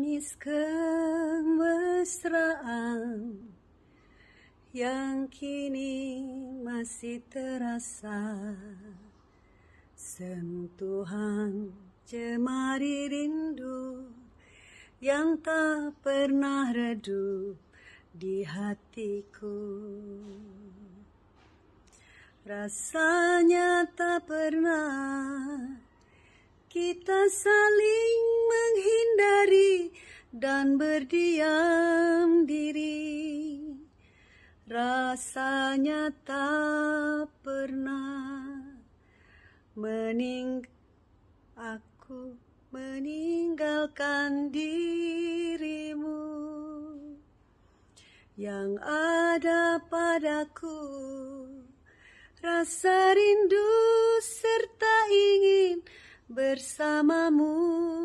Tangis kemesraan yang kini masih terasa, sentuhan cemari rindu yang tak pernah redup di hatiku. Rasanya tak pernah kita saling menghindari dan berdiam diri. Rasanya tak pernah aku meninggalkan dirimu. Yang ada padaku rasa rindu serta ingin bersamamu.